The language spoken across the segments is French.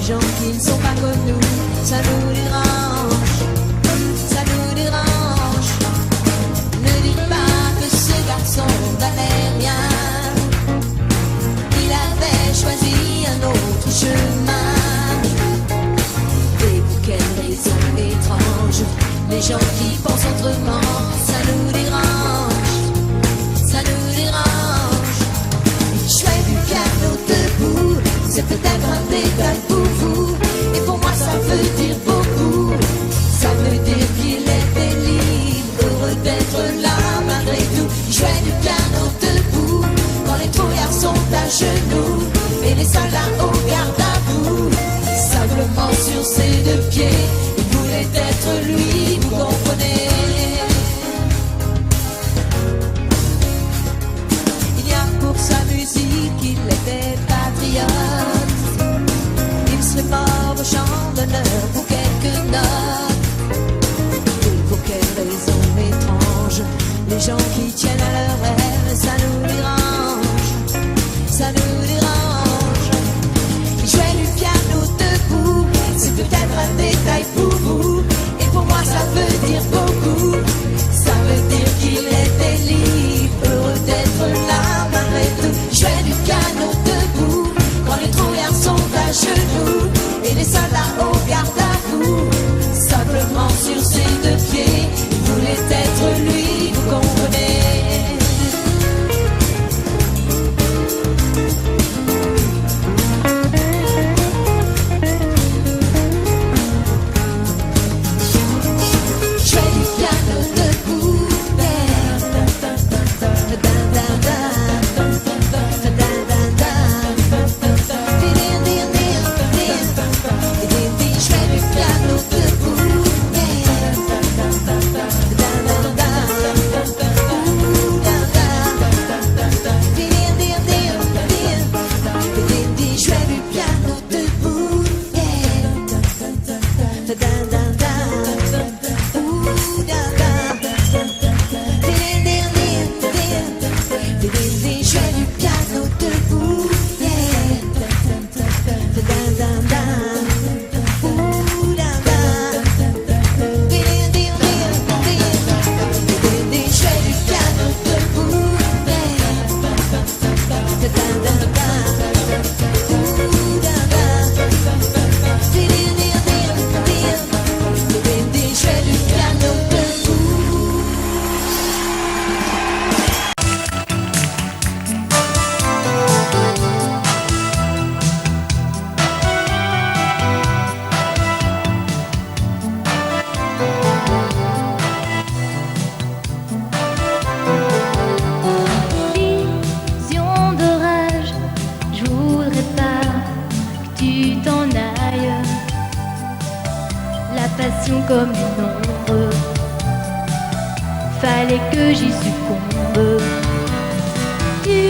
gens qui ne sont pas comme nous, ça nous dérange, ça nous dérange. Ne dites pas que ce garçon n'allait rien, il avait choisi un autre chemin. Et pour quelle raison étrange, les gens qui pensent autrement, ça nous dérange, ça nous dérange. Jouer du piano debout, c'est peut-être un détail pour vous, et pour moi ça veut dire beaucoup. Ça veut dire qu'il était libre, heureux d'être là malgré tout. Jouer du piano debout, quand les trouillards sont à genoux, et les soldats au garde à vous, simplement sur ses deux pieds. Il voulait être lui, vous comprenez. Il y a pour sa musique, il était patriote. Il serait mort au champ d'honneur pour quelques notes. Et pour quelle raison étrange, les gens qui tiennent à leur rêve, ça nous dérange, ça nous dérange. Jouer du piano debout, c'est peut-être un détail pour vous, et pour moi ça veut dire beaucoup. Ça veut dire qu'il était libre, heureux d'être là malgré tout. Jouer du piano debout, quand les trouillards sont à genoux, et les soldats au garde à vous, simplement sur ses deux pieds. Il voulait être lui, vous comprenez. Comme une ombre, fallait que j'y succombe. Tu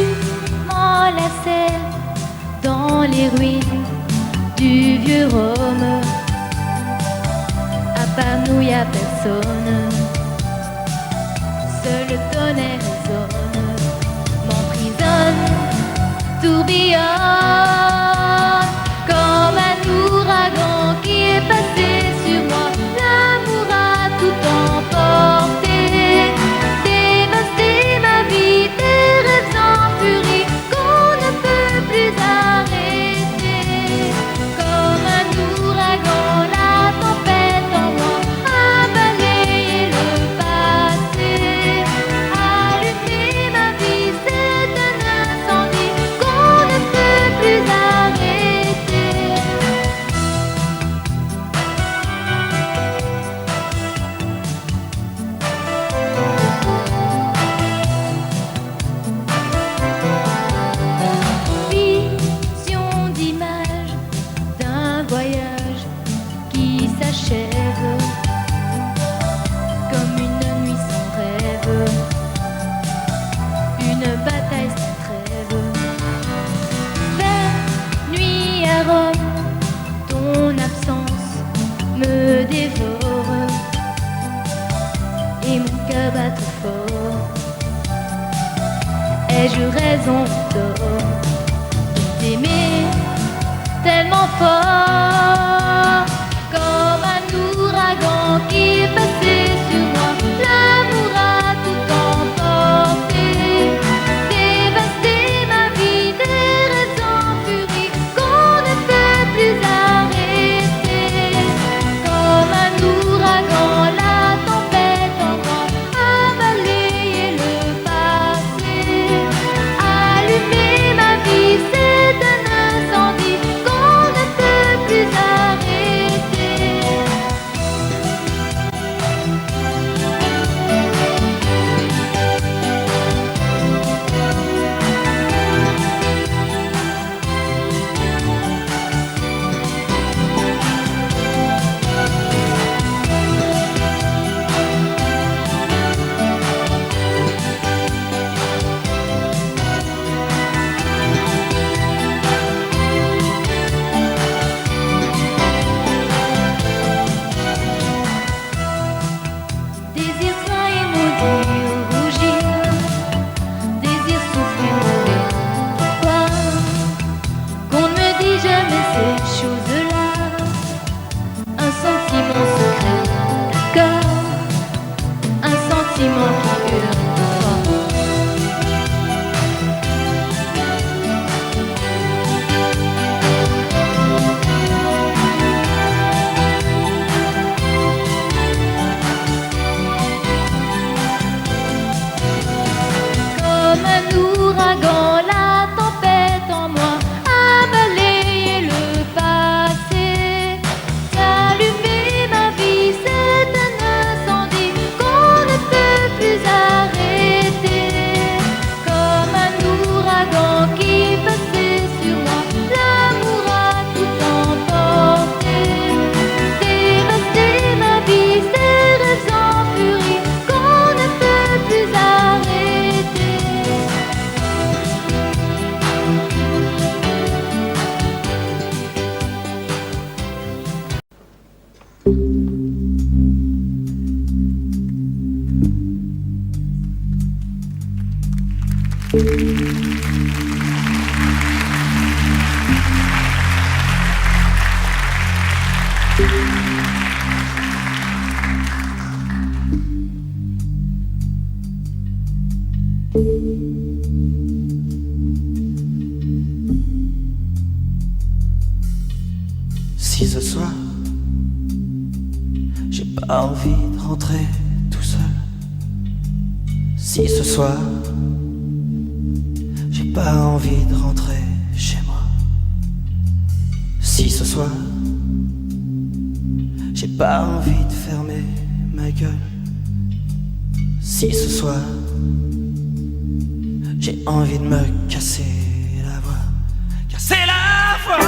m'enlaçais dans les ruines du vieux Rome. À part nous y a personne, seul le tonnerre résonne, m'emprisonne, tourbillonne comme un ouragan qui est passé sur moi. L'amour a tout emporté, dévasté ma vie, des rêves en furie qu'on ne peut plus arrêter. Comme un ouragan, la tempête en moi a balayé le passé. Allumer ma vie, c'est un incendie qu'on ne peut plus arrêter. Comme une nuit sans rêve, une bataille sans trêve. Vers nuit à Rome, ton absence me dévore, et mon cœur bat trop fort. Ai-je raison ou tort de t'aimer tellement fort? Si ce soir j'ai pas envie de rentrer tout seul, si ce soir j'ai pas envie de rentrer chez moi, si ce soir j'ai pas envie de fermer ma gueule, si ce soir j'ai envie de me casser la voix, casser la voix,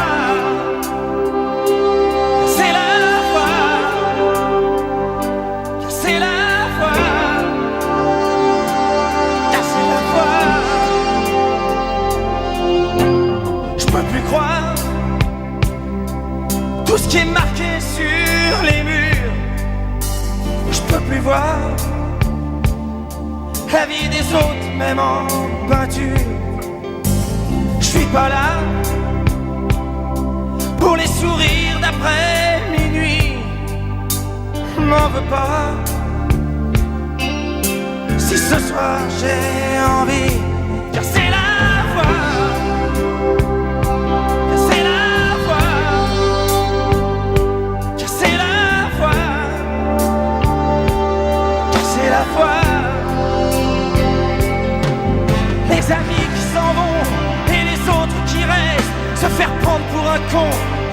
casser la voix, casser la voix, casser la voix. Je peux plus croire tout ce qui est marqué sur les murs. Je peux plus voir la vie des autres, même en peinture. Je suis pas là pour les sourires d'après minuit. M'en veux pas si ce soir j'ai envie de casser la voix, casser la voix, casser la voix, casser la voix. Les amis qui s'en vont et les autres qui restent, se faire prendre pour un con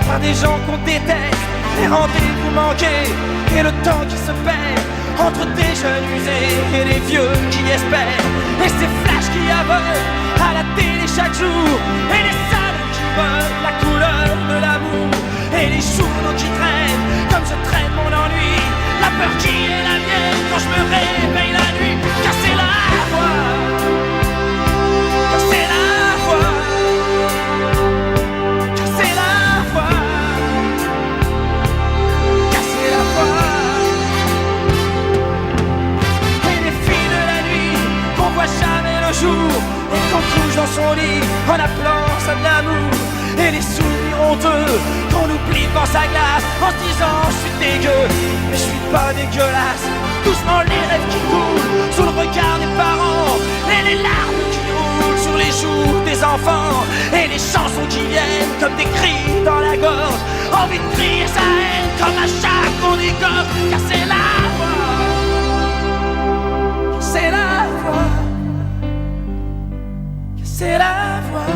par des gens qu'on déteste, les rendez-vous manqués et le temps qui se perd entre des jeunes usés et les vieux qui espèrent, et ces flashs qui aveuglent à la télé chaque jour, et les salles qui veulent la couleur de l'amour, et les journaux qui traînent comme je traîne mon ennui, la peur qui est la mienne quand je me réveille la nuit. Casser la voix, casser la voix, casser la voix, casser la voix. Et les filles de la nuit qu'on voit jamais le jour et qu'on couche dans son lit en appelant ça de l'amour. Et les souvenirs honteux qu'on oublie devant sa glace en se disant je suis dégueu, mais je suis pas dégueulasse. Doucement les rêves qui coulent sous le regard des parents, et les larmes qui roulent sur les joues des enfants, et les chansons qui viennent comme des cris dans la gorge, envie de crier sa haine comme un chat qu'on égorge. Casser la voix, casser la voix, casser la voix,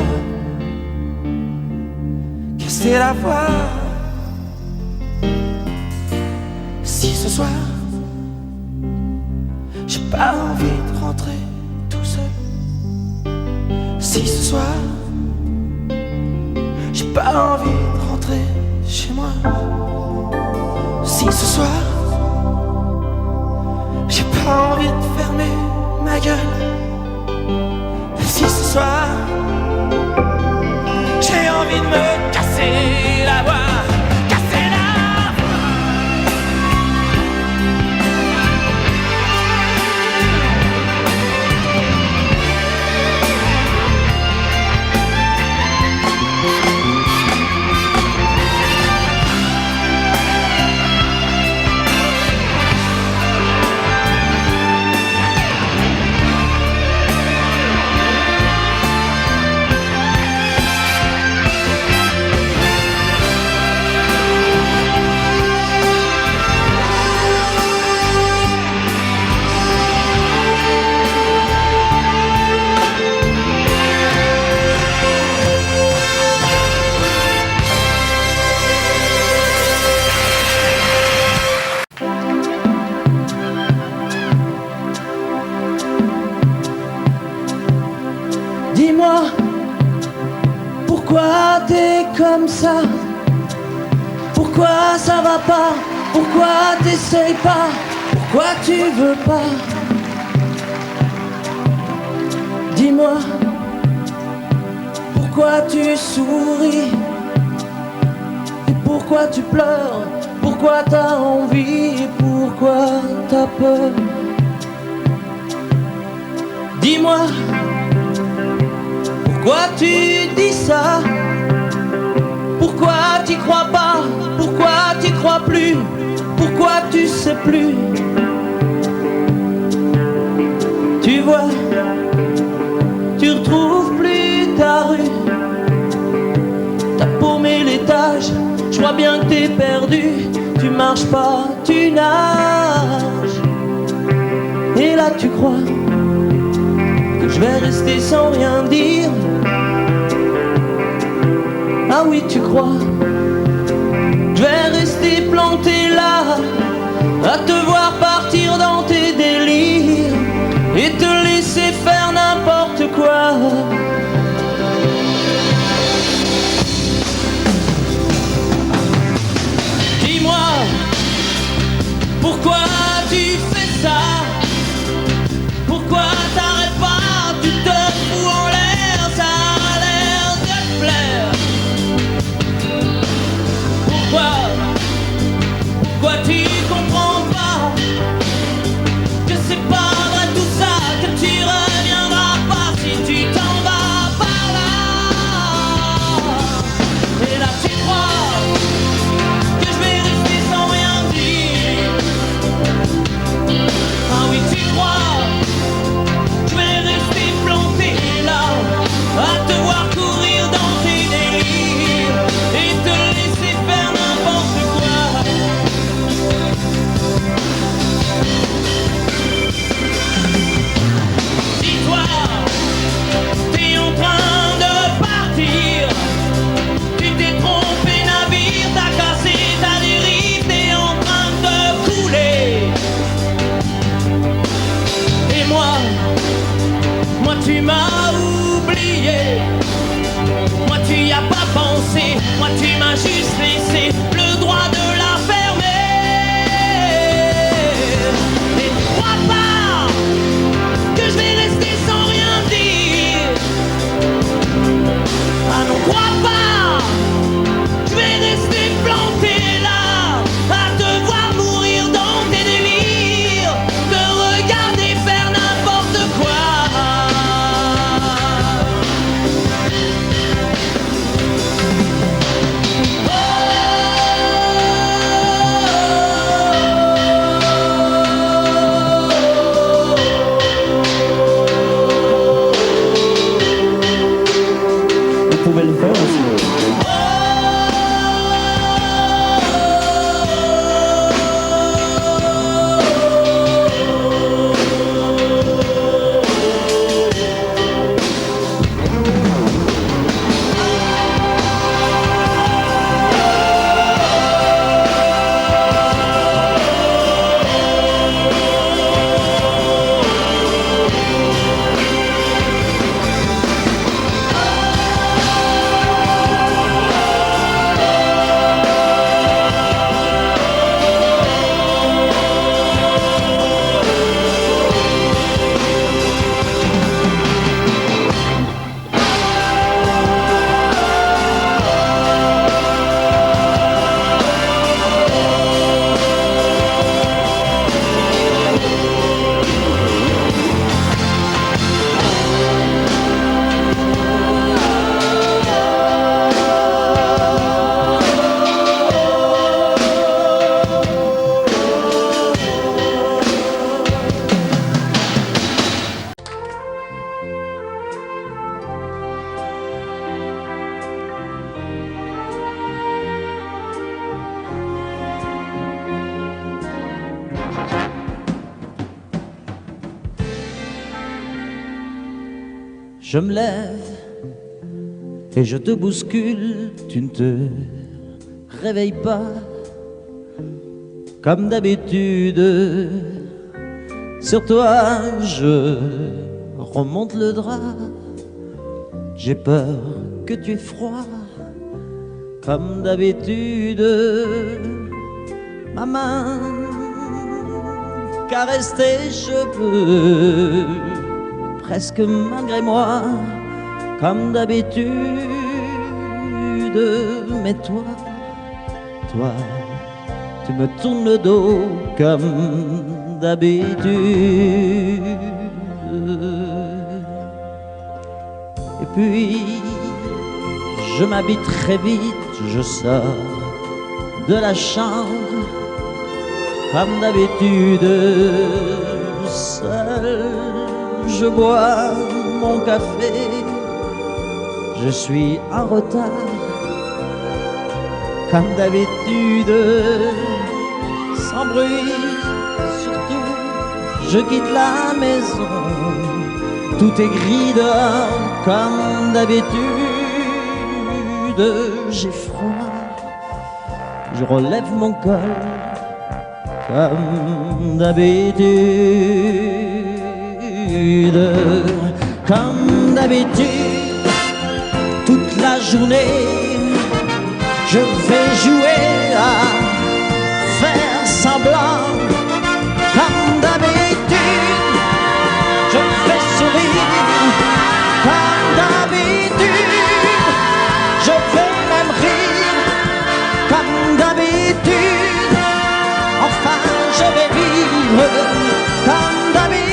casser la voix. Si ce soir j'ai pas envie de rentrer tout seul, si ce soir j'ai pas envie de rentrer chez moi, si ce soir j'ai pas envie de fermer ma gueule, si ce soir j'ai envie de me casser la voix. Dis-moi, pourquoi t'es comme ça? Pourquoi ça va pas? Pourquoi t'essayes pas? Pourquoi tu veux pas? Dis-moi, pourquoi tu souris? Et pourquoi tu pleures? Pourquoi t'as envie? Et pourquoi t'as peur? Dis-moi, pourquoi tu dis ça? Pourquoi t'y crois pas? Pourquoi t'y crois plus? Pourquoi tu sais plus? Tu vois, tu retrouves plus ta rue. T'as paumé l'étage, je vois bien que t'es perdu. Tu marches pas, tu nages. Et là tu crois que je vais rester sans rien dire. Ah oui, tu crois que je vais rester planté là, à te voir partir dans tes délires et te laisser faire n'importe quoi. Dis-moi, pourquoi tu fais ça? Pourquoi t'arrêtes pas? Tu te fous en l'air, ça a l'air de te plaire. Pourquoi tu comprends pas que c'est pas vrai tout ça, que tu reviendras pas si tu t'en vas par là. Et là tu crois que je vais rester sans rien dire. Ah oui, tu crois que je vais rester planté là, à te voir courir dans tes délires et te laisser faire n'importe quoi. Dis-toi, t'es en train de partir. Tu t'es trompé navire, t'as cassé ta dérive, t'es en train de couler. Et moi tu m'as oublié. Moi tu y as pas pensé. Moi tu m'as juste laissé le droit de la fermer. Et ne crois pas que je vais rester sans rien dire. Ah non, crois pas, je vais rester planté là, à te voir mourir dans tes délires, te regarder faire n'importe quoi. Vous pouvez le faire aussi. Je me lève et je te bouscule, tu ne te réveilles pas comme d'habitude. Sur toi je remonte le drap, j'ai peur que tu aies froid comme d'habitude. Ma main caresse tes cheveux, presque malgré moi, comme d'habitude. Mais toi, tu me tournes le dos comme d'habitude. Et puis, je m'habille très vite, je sors de la chambre, comme d'habitude, seul. Je bois mon café, je suis en retard comme d'habitude, sans bruit, surtout, je quitte la maison. Tout est gris dehors, comme d'habitude. J'ai froid, je relève mon col, comme d'habitude. Comme d'habitude, toute la journée, je vais jouer à faire semblant. Comme d'habitude, je fais sourire. Comme d'habitude, je vais même rire. Comme d'habitude, enfin je vais vivre. Comme d'habitude.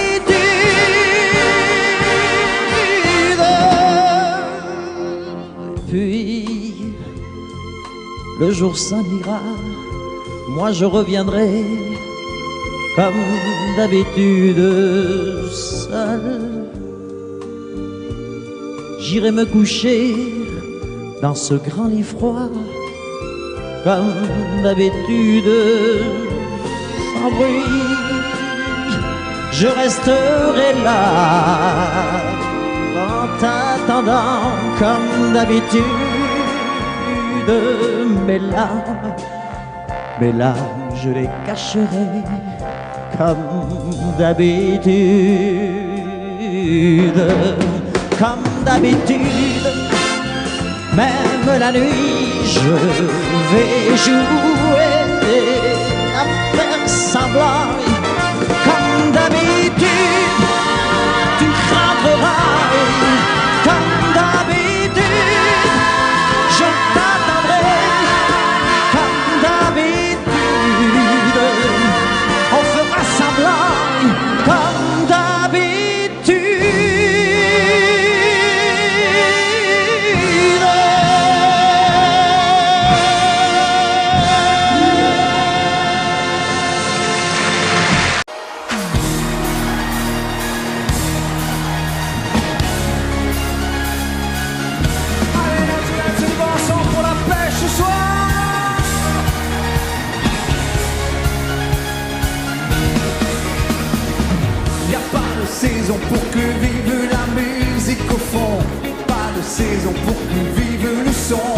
Puis le jour s'en ira, moi je reviendrai comme d'habitude seul. J'irai me coucher dans ce grand lit froid, comme d'habitude, sans bruit. Je resterai là, en t'attendant, comme d'habitude. Mes larmes, je les cacherai, comme d'habitude. Comme d'habitude, même la nuit, je vais jouer à faire semblant. Comme d'habitude, tu rentreras. Comme d'habitude, je t'attendrai. Comme d'habitude, on fera semblant. Comme d'habitude. Saison pour que vive la musique au fond, pas de saison pour que vive le son.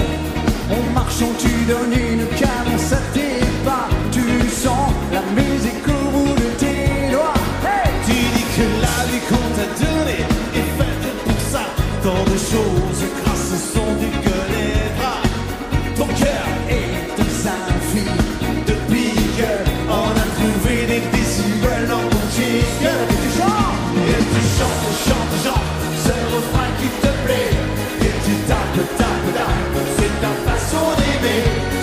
En marchant tu donnes une cadence à tes pas, tu sens la musique au bout de tes doigts. Hey, tu dis que la vie qu'on t'a donnée est faite pour ça, tant de choses grâce au son du gueule les bras. Ton cœur est un symphonie de pique, on a trouvé des décibels dans ton jingle. Et tu chantes, chantes, chantes ce refrain qui te plaît. Et tu tapes, tapes, tapes, c'est ta façon d'aimer.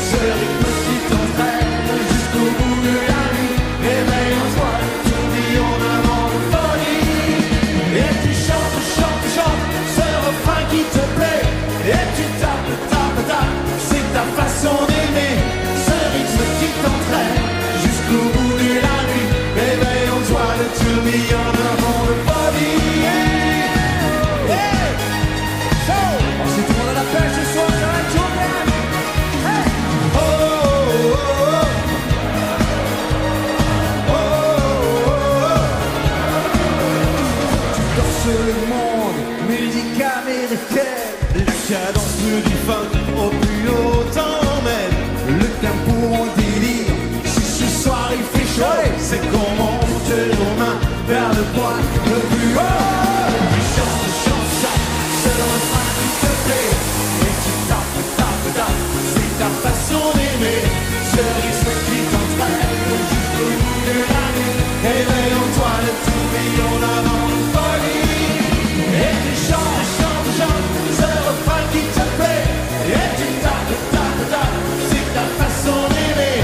Ce rythme qui t'entraîne jusqu'au bout de la nuit. Éveille en toi le tourbillon d'un vent de folie. Et tu chantes, chantes, chantes ce refrain qui te plaît. Et tu tapes, tapes, tapes, c'est ta façon d'aimer. Ce rythme qui t'entraîne jusqu'au bout de la nuit. Éveille en toi le tourbillon d'un vent de folie. Le monde, musique américaine, la cadence du funk au plus haut t'emmène. Le tempo en délire, si ce soir il fait chaud, c'est qu'on monte nos mains vers le point le plus haut. Tu chantes, chantes, chantes, c'est le refrain qui te plaît. Et tu tapes, tapes, tapes, c'est ta façon d'aimer. Ce rythme qui t'entraîne jusqu'au bout de la nuit. Éveille en toi le tourbillon d'un vent de folie. Et tu chantes, chantes, chantes, ce refrain qui te plaît. Et tu tapes, tapes, tapes, c'est ta façon d'aimer.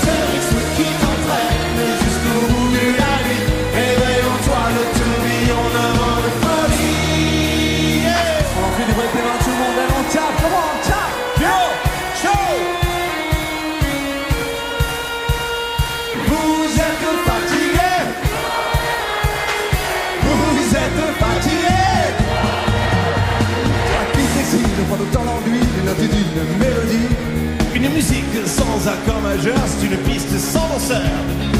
Ce rythme qui t'entraîne jusqu'au bout de la nuit. Éveille en toi le tourbillon d'un vent de folie. Yeah. On fait du vrai pédant tout le monde, et on tape, comment on tape. Yo, show. Vous êtes fatigué. Vous êtes fatigué. Toi qui décides de prendre le temps d'enduit, une note d'une mélodie. Une musique sans accord majeur, c'est une piste sans danseur.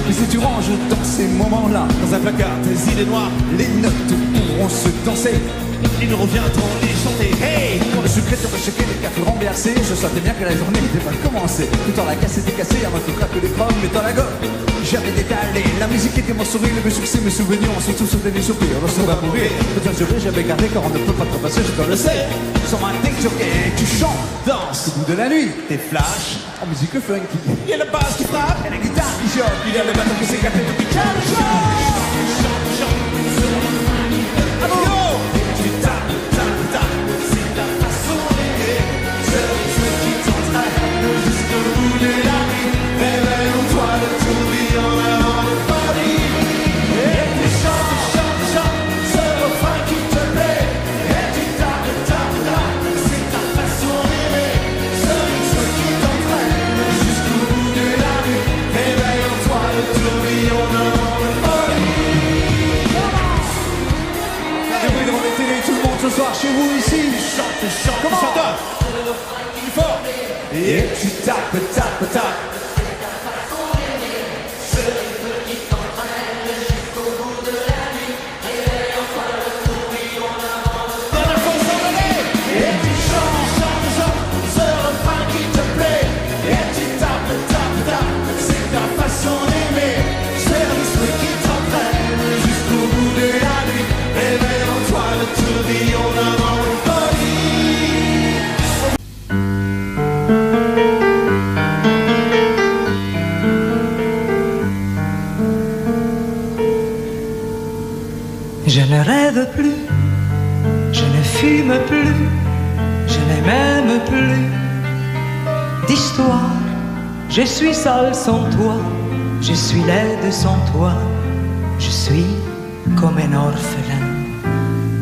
Et si tu ranges dans ces moments-là Dans un placard, tes idées noires, les notes pourront se danser. ils nous reviendront les chanter. Hey! Quand le secrétaire checker les cafés renversés, je sentais bien que la journée n'était pas commencée. Tout en la casse était cassée, un autre craque des chromes, mais dans la gomme. J'avais détalé, la musique était mon sourire, mes succès, mes souvenirs, surtout sur des soupirs. Le son va mourir, peut-être je j'avais gardé car on ne peut pas trepasser, je dois le sais. Sans ma tête, tu chantes, danses au bout de la nuit. Des flashs, En musique funky, il y a la basse qui frappe, et la guitare qui choque. il y a le bateau qui s'éclate et qui chante, chante. Yo! Tu tapes, tapes, tapes, c'est ta façon d'aimer. Ce rythme qui t'entraîne jusqu'au bout de la nuit. Réveille-toi le tourbillon avant de folie. Et tu chantes, chantes, chantes, ce refrain qui te plaît. Et tu tapes, tapes, tapes, c'est ta façon d'aimer. Ce rythme qui t'entraîne jusqu'au bout de la nuit. Réveille-toi le tourbillon avant de folie. Et oui, devant les télés, tout le monde ce soir chez vous ici. Chante, chante, chante. Plus fort. Et tu tapes, tapes, tapes. Dernière fois, s'envoler. Et tu chantes, chantes, chantes, ce refrain qui te plaît. Et tu tapes, tapes, tapes, c'est ta façon d'aimer. C'est le rythme qui t'entraîne jusqu'au bout de la nuit. Réveille en toi le tourbillon d'avant une folie. Je ne rêve plus, je ne fume plus, je n'ai même plus d'histoire. Je suis seul sans toi, je suis laide sans toi, je suis comme un orphelin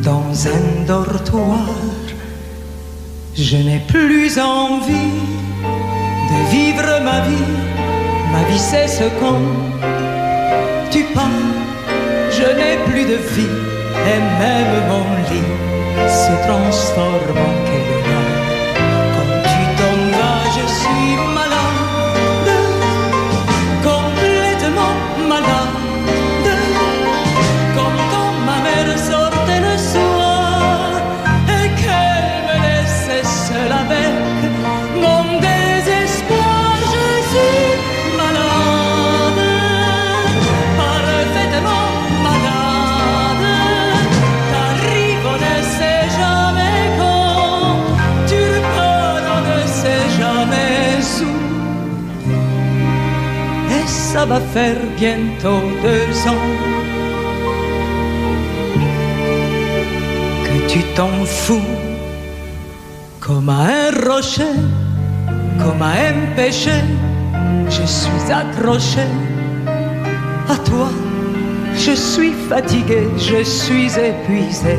dans un dortoir. Je n'ai plus envie de vivre ma vie cesse quand tu pars. Je n'ai plus de vie et même mon lit se transforme en quel quand tu t'en vas, je suis malade, complètement malade. Comme quand ma mère sortait le soir et qu'elle me laissait seule avec mon désespoir. Je suis malade, parfaitement malade. T'arrives, on ne sait jamais quand, tu repars, on ne sait jamais où. Et ça va faire bientôt 2 ans que tu t'en fous, comme à un rocher, comme à un péché. Je suis accroché à toi. Je suis fatigué, je suis épuisé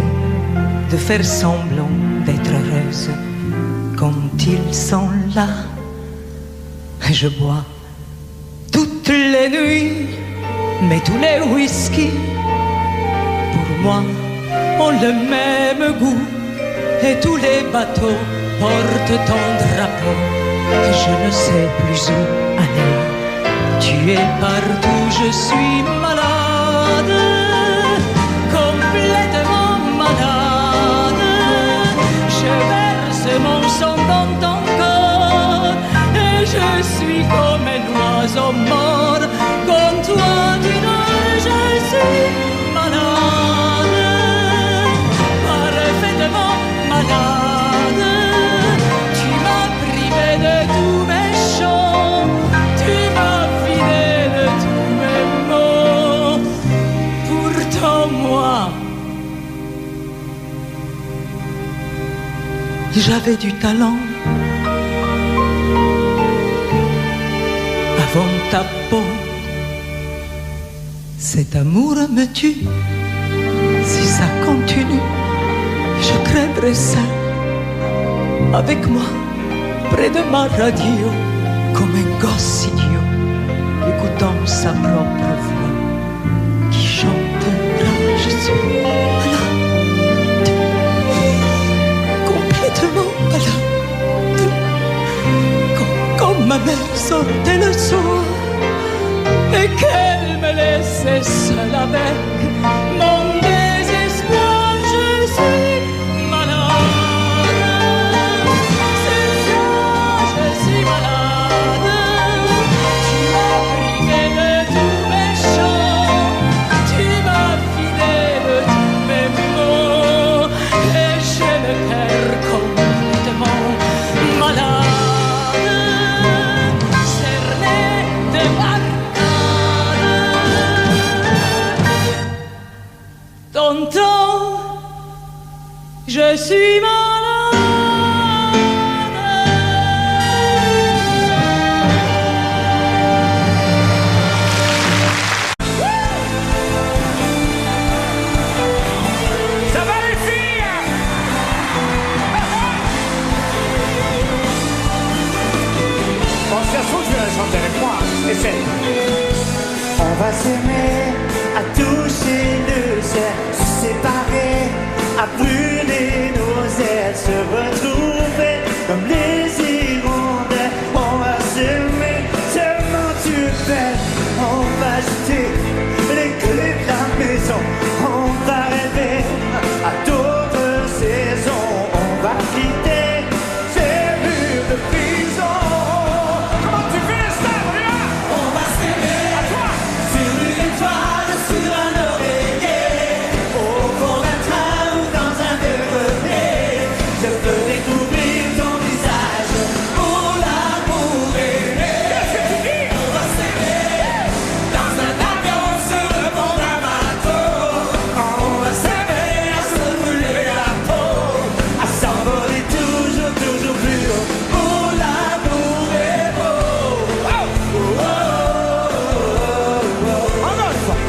de faire semblant d'être heureuse quand ils sont là. Et je bois toutes les nuits, mais tous les whisky pour moi ont le même goût. Et tous les bateaux portent ton drapeau. Et je ne sais plus où aller. Tu es partout, je suis malade, complètement malade. Je verse mon sang dans ton corps et je suis comme un oiseau mort. Comme toi, tu nages, je suis malade, parfaitement malade. Tu m'as privé de tous mes chants, tu m'as vidé de tous mes mots. Pourtant moi, j'avais du talent. Avant ta peau, cet amour me tue. Si ça continue, je crèverai seul avec moi, près de ma radio, comme un gosse idiot, écoutant sa propre voix qui chantera. Je suis malade, complètement malade, ma mère sortait le soir et qu'elle me laissait seule avec mon désespoir. Je suis malade, c'est ça, je suis malade. Tu m'as privé de tous mes chants, tu m'as vidé de tous mes mots, et j'ai le cœur complètement malade. Tonton, je suis malade. Ça va les filles? Bon, si ça se trouve, je vais la chanter avec moi. Essaye. On va s'aimer, à toucher le ciel, se séparer, à brûler nos ailes, se retrouver comme les hirondelles. On va s'aimer, tellement tu es belle. On va jeter les clés de la maison. On va rêver à d'autres saisons. On va quitter ces murs de prison. Comment tu fais les stars, là? On va s'aimer à toi, sur une étoile, sur un oreiller, au fond d'un train ou dans un grenier. Je peux découvrir ton visage pour l'amour aimé. Qu'est-ce que tu dis? On va s'aimer dans un avion sur le pont d'un bateau. On va s'aimer à se brûler la peau, à s'envoler toujours, toujours plus haut. Pour l'amour est beau. En autre fois.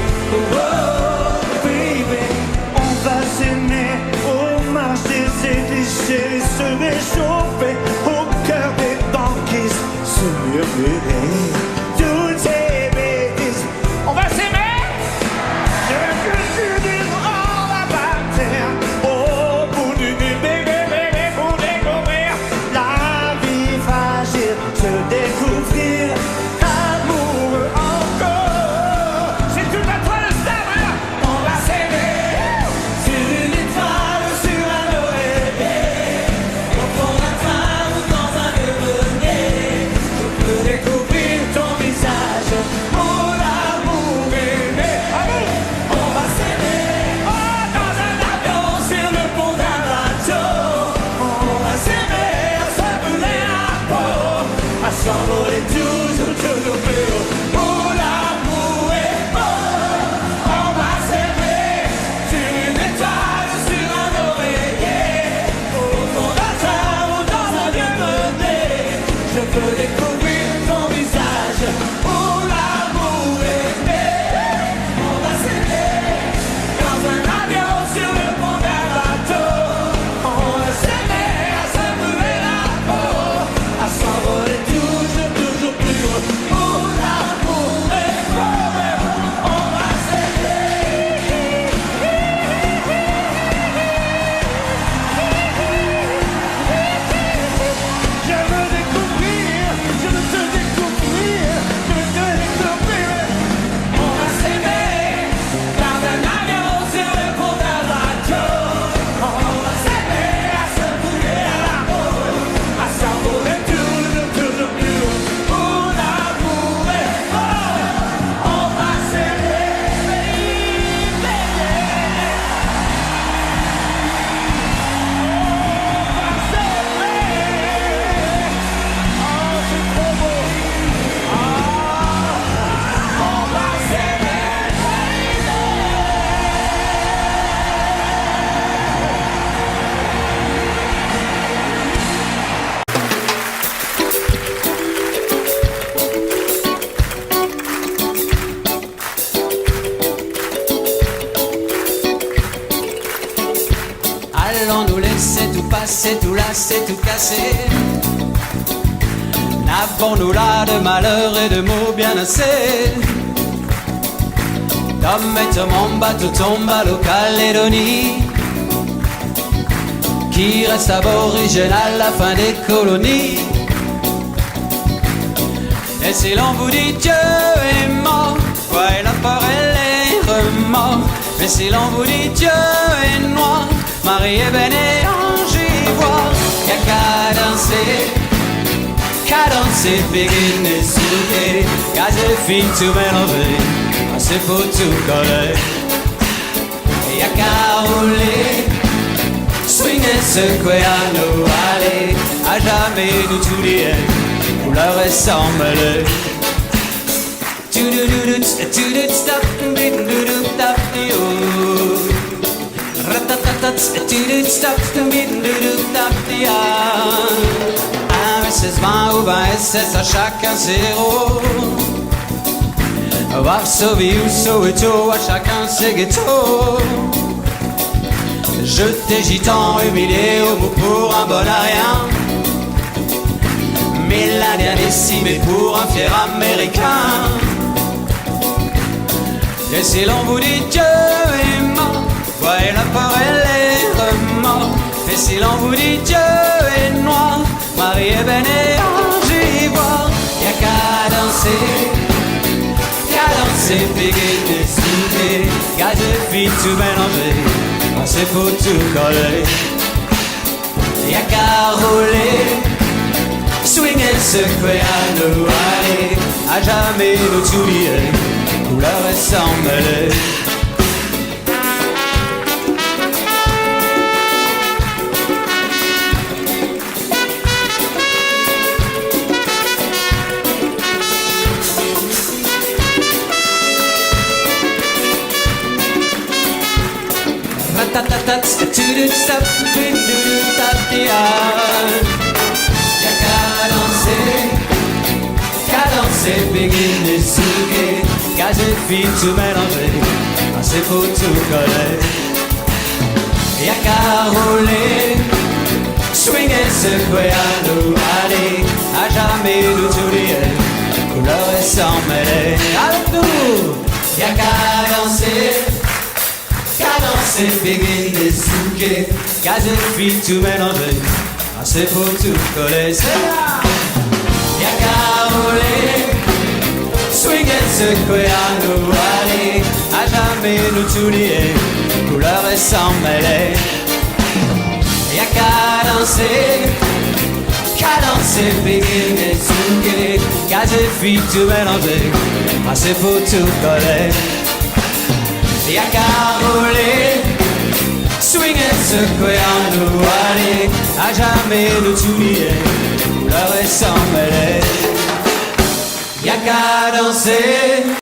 Baby, on va s'aimer au marché des clichés, se réchauffer au cœur des banquises, se murmurer toutes ces bêtises. On va s'aimer? Je veux que tu dises en la terre, au bout du bébé, pour découvrir la vie fragile, se découvrir l'amour encore. C'est tout à toi le star, là? On va s'aimer sur une étoile, sur un oreiller, au fond d'un train ou dans un grenier. Je peux découvrir ton visage pour l'amour aimé. On va s'aimer dans un avion, sur le pont d'un bateau. On va s'aimer à se brûler la peau, à s'envoler toujours, toujours plus haut. Pour l'amour est beau. On va s'aimer sur une étoile, sur un oreiller, au fond d'un train ou dans un grenier. Je peux découvrir ton visage pour l'amour aimé. On va s'aimer dans un avion, sur le pont d'un bateau. On va s'aimer à se brûler la peau, à s'envoler toujours, toujours plus haut. Pour l'amour est beau. On va Je veux découvrir, je veux te découvrir, je veux te découvrir. On va s'aimer dans un avion, sur le pont d'un bateau. On va s'aimer à se brûler la peau, à s'envoler toujours, toujours plus haut. Pour l'amour est beau. On va s'aimer, baby. Allons nous laisser tout passer, tout lasser, tout casser. N'avons-nous là de malheur et de mots bien assez? Tom et mon bateau tombe à l'O-Calédonie, qui reste aborigène à la fin des colonies. Et si l'on vous dit Dieu est mort, voyez la peur et les remords. Mais si l'on vous dit Dieu est noir, Marie est belle et ange ivoire. Y'a qu'à danser, béguine et souquer, gaz et filles tout mélangé, assez pour tout coller. Y'a qu'à rouler, swinger, secouer à nous aller, à jamais nous tout lier, couleur et s'emmêler. Stop, c'est 20 ou 20 SS à chacun zéro. Varsovie ou Soweto, à chacun ses ghettos. Jeté gitan, humilié au bout pour un bon à rien. Millénaire décimé pour un fier américain. Et si l'on vous dit Dieu est mort, voyez la peur et les remords. Et si l'on vous dit Dieu est noir, Marie est belle et ange ivoire. Y'a qu'à danser, béguine et souquer, gaz et filles tout mélangé, c'est pour tout coller. Y'a qu'à rouler, swinger, secouer à nous aller, à jamais nous tout lier, couleur et s'emmêler. Qu'à danser, béguine et souquer, gaz et filles tout mélangé, c'est pour tout coller. Y'a qu'à rouler, swinger, secouer à nous aller, à jamais nous tout lier, couleur et s'emmêler. Avec nous, y'a qu'à danser, béguine et souquer, gaz et filles tout mélangé, c'est pour tout coller. C'est là. Y'a qu'à rouler, swinger, secouer à nous aller, à jamais nous tout lier, couleur et s'emmêler. Y'a qu'à danser, béguine et souquer, gaz et filles tout mélangé, c'est pour tout coller. Y'a qu'à rouler, swinger, secouer à nous aller, à jamais nous tout lier, couleur et s'emmêler. Y'a qu'à danser.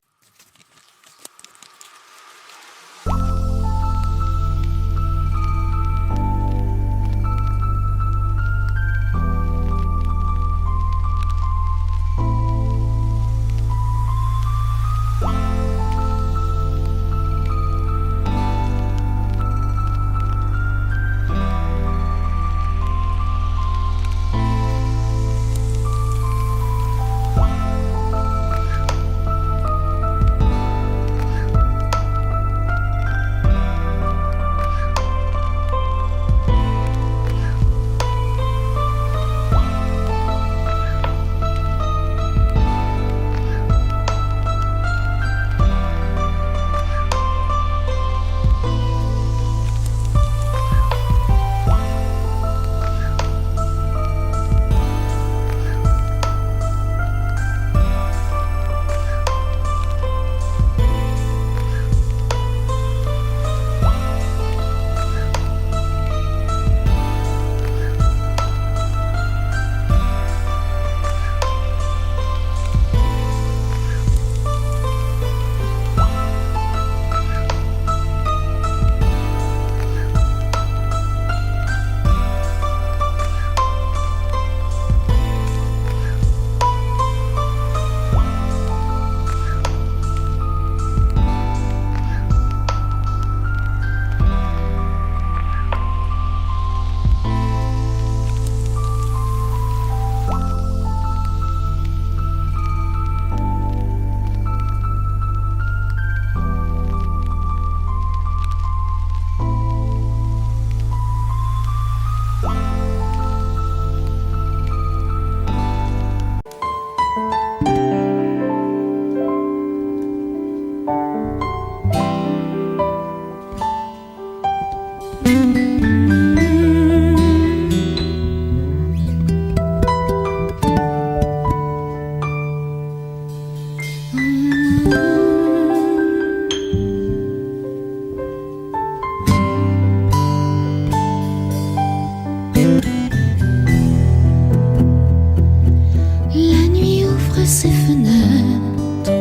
ces fenêtres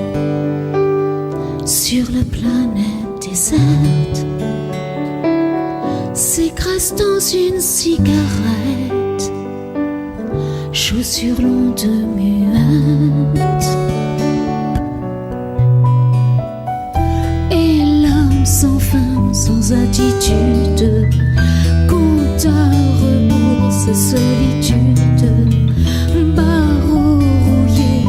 sur la planète déserte s'écrase dans une cigarette, chaussures longues muettes. Et l'âme sans fin, sans attitude, compte à rebours sa solitude. Barreau rouillé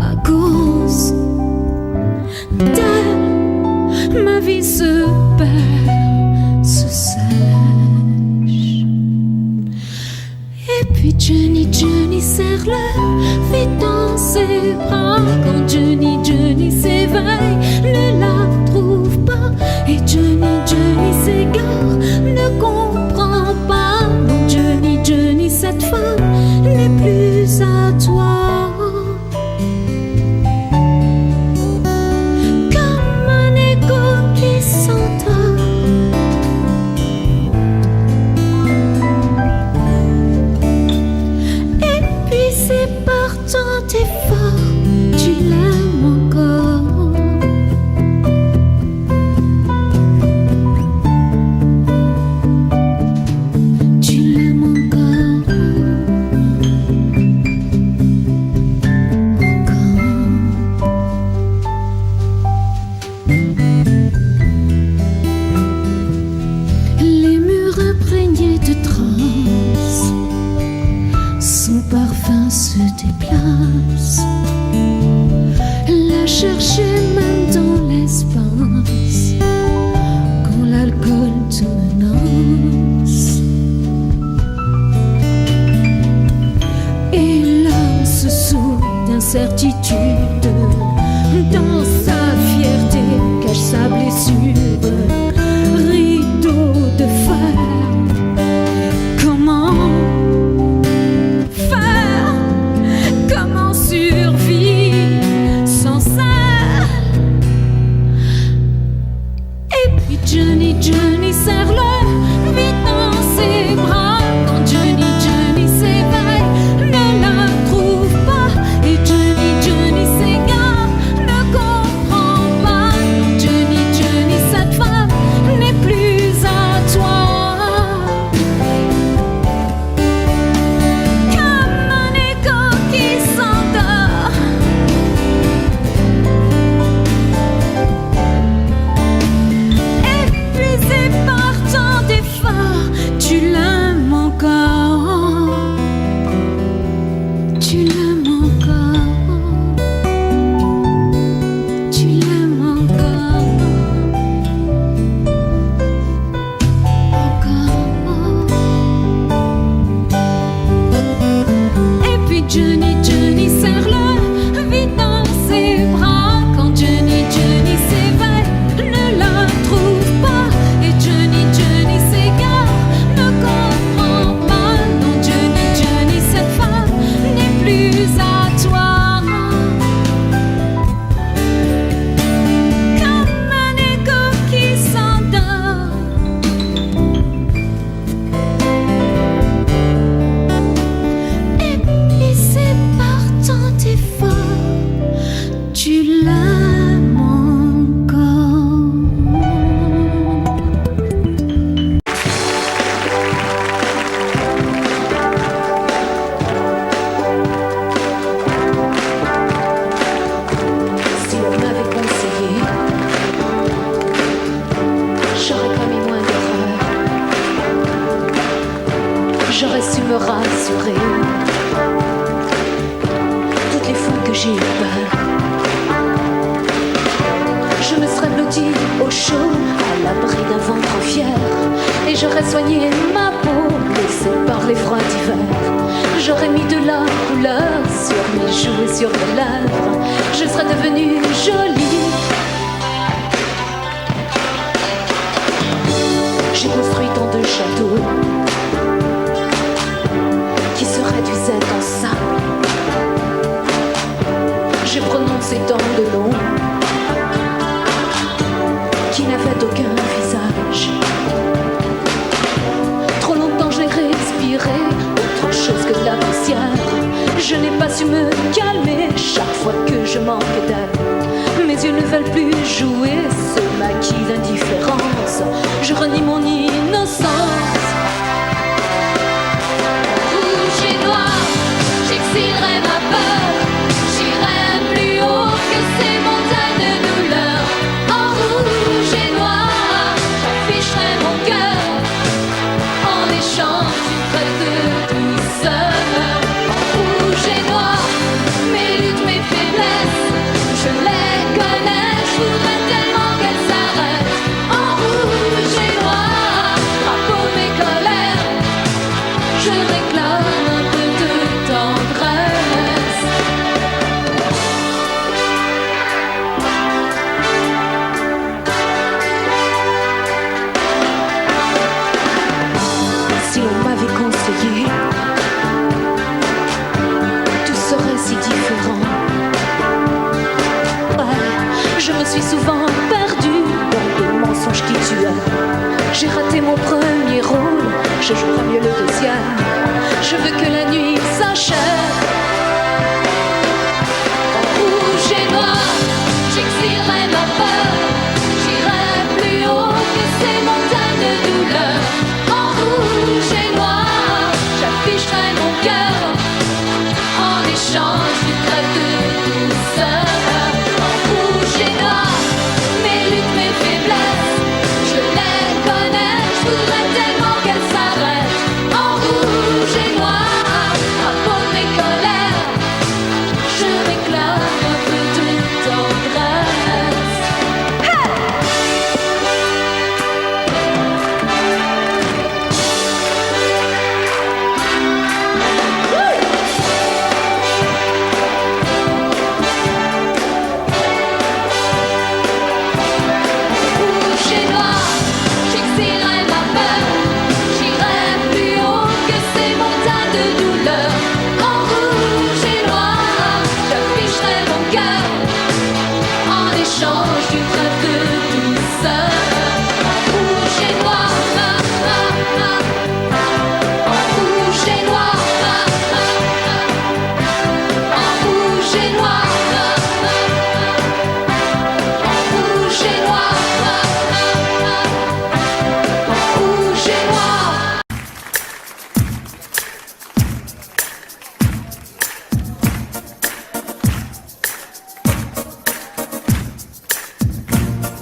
à cause d'elle, ma vie se perd, se sèche. Et puis Johnny, Johnny serre-le vite dans ses bras. Quand Johnny, Johnny s'éveille, ne la trouve pas. Et Johnny, Johnny s'égare, ne comprend pas. Non, Johnny, Johnny, cette femme n'est plus à toi. Comme un écho qui s'entend. Et puis c'est par tant d'efforts, tu l'aimes encore. Tu l'aimes encore. Les murs imprégnés de transe, son parfum se déplace. La chercher même dans l'espace, quand l'alcool te menace. Et l'âme se soude d'incertitude, dans sa fierté cache sa blessure. Rideau de fer, comment faire, comment survivre sans elle? Et puis Johnny, Johnny serre-le vite dans ses bras. Quand Johnny, Johnny s'éveille, ne la trouve pas. Et Johnny, Johnny s'égare, ne comprend pas. Non, Johnny, Johnny, cette femme n'est plus à toi. Comme un écho qui s'endort. Épuisé par tant d'efforts, tu l'aimes encore. Tu l'aimes encore. Tu l'aimes encore. Encore. Et puis Johnny, Johnny serre-le vite dans ses bras. Quand Johnny, Johnny s'éveille, ne la trouve pas. Et Johnny, Johnny s'égare, ne comprend pas. Non, Johnny, Johnny, cette femme n'est plus à toi. Comme un écho qui s'endort. Et puis c'est par tant d'efforts, tu l'aimes encore. Si on m'avait conseillé, j'aurais commis moins d'erreurs. J'aurais su me rassurer. Toutes les fois que j'ai eu peur, je me serais blottie au chaud, à l'abri d'un vent trop fier. Et j'aurais soigné ma peau, laissée par les froids d'hiver. J'aurais mis de la couleur sur mes joues et sur mes lèvres. Je serais devenue jolie. J'ai construit tant de châteaux qui se réduisaient en sable. J'ai prononcé tant de noms qui n'avaient aucun visage. Trop longtemps j'ai respiré autre chose que de la poussière. Je n'ai pas su me calmer chaque fois que je manque d'air. Mes yeux ne veulent plus jouer ce maquis d'indifférence. Je renie mon innocence. Rouge et noir, j'exilerai ma peur. J'irai plus haut que ces montagnes de douleur. En rouge et noir, j'afficherai mon cœur en échange d'une trait de douceur. En rouge et noir, mes luttes, mes faiblesses, je les connais, je voudrais tellement qu'elles s'arrêtent. En rouge et noir, drapeau mes colères, je réclame un peu de tendresse. Si l'on m'avait conseillé, tout serait si différent. Ouais, je me suis souvent perdue dans des mensonges qui tuent. J'ai raté mon premier rôle, je jouerai mieux le deuxième. Je veux que la nuit s'achève. En rouge et noir, j'exilerai ma peur. J'irai plus haut que ces montagnes de douleur. En rouge et noir, j'afficherai mon cœur en échange d'une trêve de douceur. En rouge et noir, mes luttes, mes faiblesses, je les connais, je voudrais tellement qu'elles s'arrêtent. En rouge et noir, drapeau mes colères, je réclame un peu de tendresse. Rouge et noir, j'exilerai ma peur. J'irai plus haut que ces montagnes de douleur. En rouge et noir, j'afficherai mon cœur en échange d'une trêve de douceur. En rouge et noir, en rouge et noir, en rouge et noir, en rouge et noir, en rouge et noir.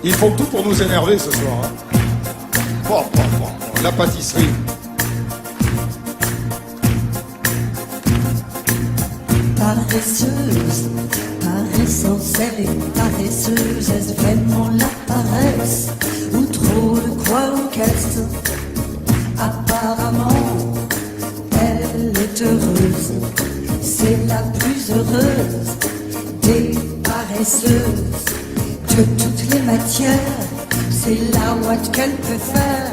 Ils font tout pour nous énerver ce soir. Hein. La pâtisserie. Paresseuse, paressence, elle est paresseuse, est-ce vraiment la paresse ou trop de croix ou caisse? Apparemment, elle est heureuse, c'est la plus heureuse des paresseuses. De toutes les matières, c'est la ouate qu'elle préfère.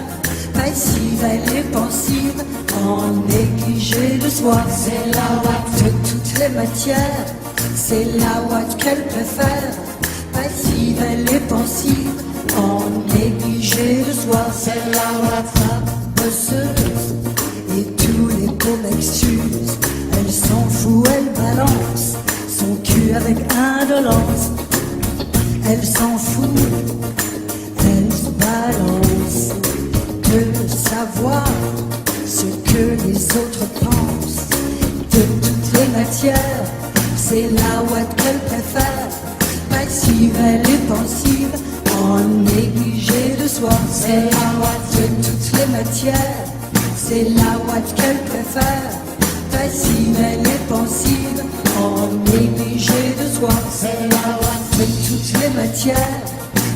Passive, elle est pensive, en négligé de soi. C'est la ouate de toutes les matières, c'est la ouate qu'elle préfère. Passive, elle est pensive, en négligé de soi. C'est la ouate bosseuse, et tous les beaux m'excusent. Elle s'en fout, elle balance son cul avec indolence. Elle s'en fout, elle se balance de savoir ce que les autres pensent. De toutes les matières, c'est la ouate qu'elle préfère. Passive, elle est pensive, en négligé de soi. C'est la ouate de toutes les matières, c'est la ouate qu'elle préfère. Passive, elle est pensive, en négligé de soi. C'est la ouate de toutes les matières,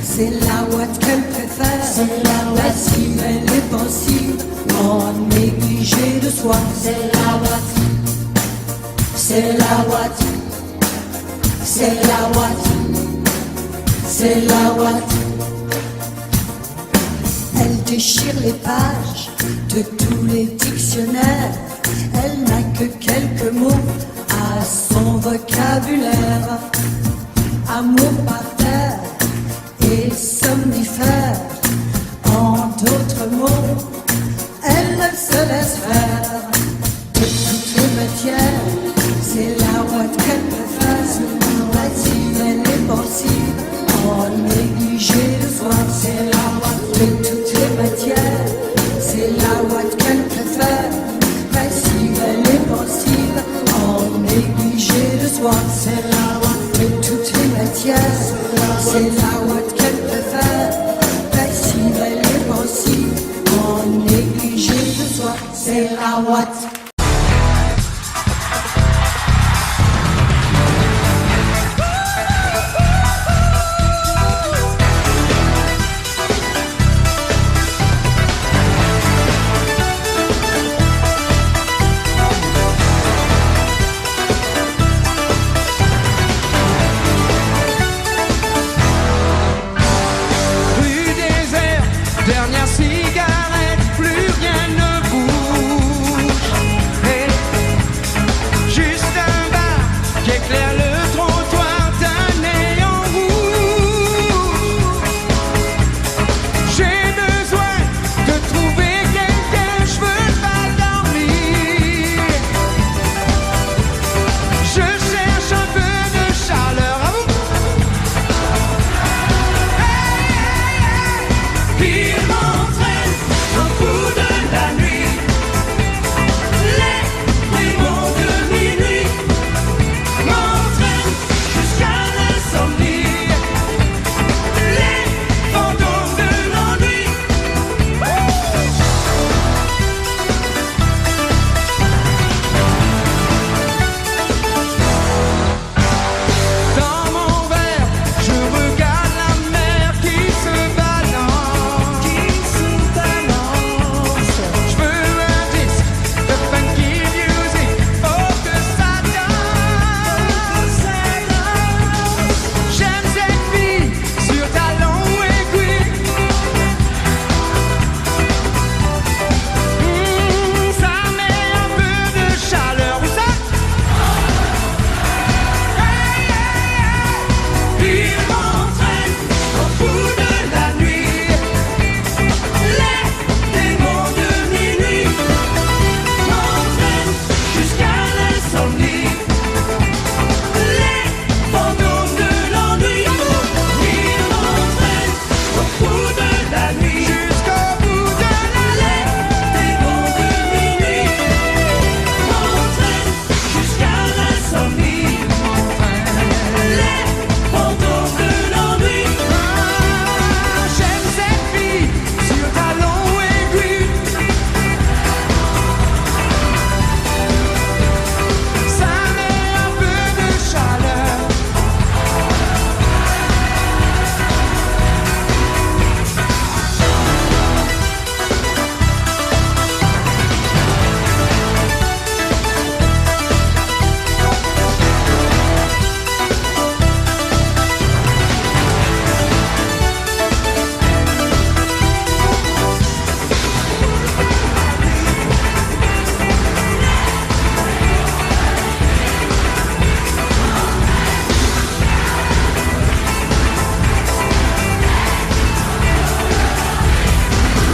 c'est la ouate qu'elle préfère. C'est la ouate. Passive, elle est pensive, en négligé de soi. C'est la ouate, c'est la ouate, c'est la ouate, c'est la ouate. Elle déchire les pages de tous les dictionnaires. Elle n'a que quelques mots à son vocabulaire. Amour par terre et somnifère. En d'autres mots, elle se laisse faire. De toutes les matières, c'est négligé de soi. C'est la ouate de toutes les matières. C'est la ouate qu'elle préfère. Passive, elle est pensive, en négligé de soi. C'est la ouate. Dernière cigarette, plus rien ne bouge. Hey, juste un bar qui éclaire le trottoir d'un néon rouge. J'ai besoin de trouver quelqu'un, je veux pas dormir. Je cherche un peu de chaleur. À vous. Il m'entraîne au bout de la nuit, les démons de minuit m'entraînent jusqu'à l'insomnie, les fantômes de l'ennui. Dans mon verre, je regarde la mer qui se balance. Je veux un disque de funky music, oh que ça danse. J'aime cette fille sur talons aiguilles. Ça met un peu de chaleur, où ça? Il m'entraîne au bout de la nuit, les démons de minuit m'entraînent jusqu'à l'insomnie, les fantômes de l'ennui. Il m'entraîne au bout de la nuit, jusqu'au bout de la nuit. Les démons de minuit m'entraînent jusqu'à l'insomnie, les fantômes de l'ennui. J'aime cette fille sur talons aiguilles. Ça met un peu de chaleur.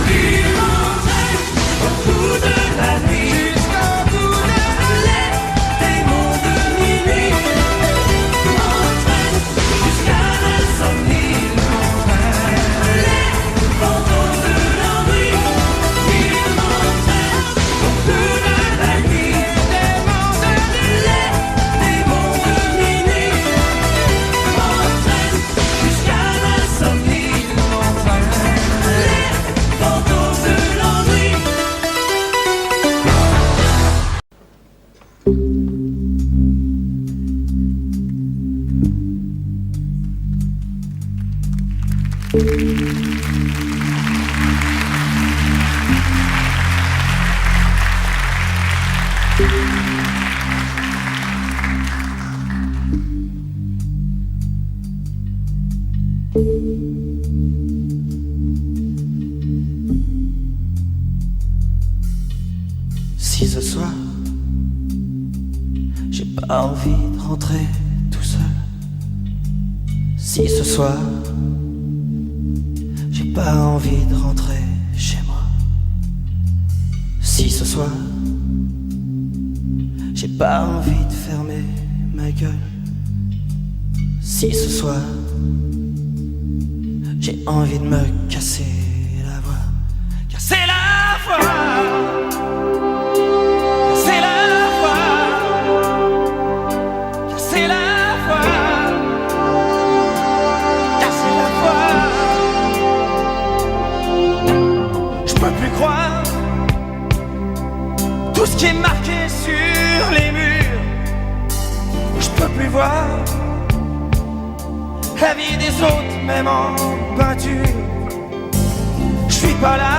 Il m'entraîne au bout de la nuit, jusqu'au bout de les démons de minuit m'entraînent jusqu'à l'insomnie, les fantômes de l'ennui. Il m'entraîne au bout de la nuit, les démons de minuit m'entraînent jusqu'à l'insomnie, les fantômes de l'ennui. Si ce soir, j'ai pas envie de rentrer tout seul. Si ce soir, j'ai pas envie de rentrer chez moi. Si ce soir, j'ai pas envie de fermer ma gueule. Si ce soir, j'ai envie de me casser la voix. Casser la voix. C'est la voix. voir la vie des autres, même en peinture. Je suis pas là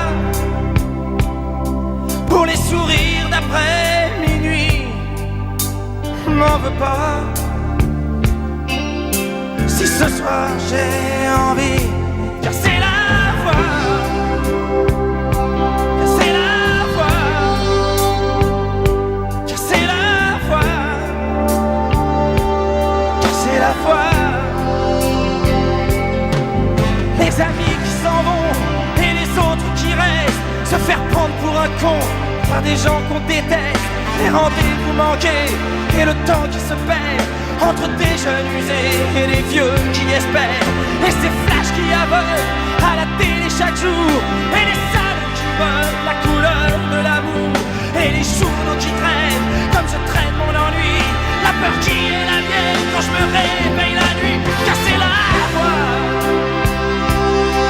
pour les sourires d'après minuit. M'en veux pas si ce soir j'ai envie de casser la voix. Casser la voix. Casser la voix. Casser la voix. Les amis qui s'en vont et les autres qui restent, se faire prendre pour un con par des gens qu'on déteste, les rendez-vous manqués et le temps qui se perd entre des jeunes usés et les vieux qui espèrent, et ces flashs qui aveuglent à la télé chaque jour, et les salles qui veulent la couleur de l'amour, et les journaux qui traînent comme je traîne mon ennui, la peur qui est la mienne quand je me réveille la nuit. Casser la voix.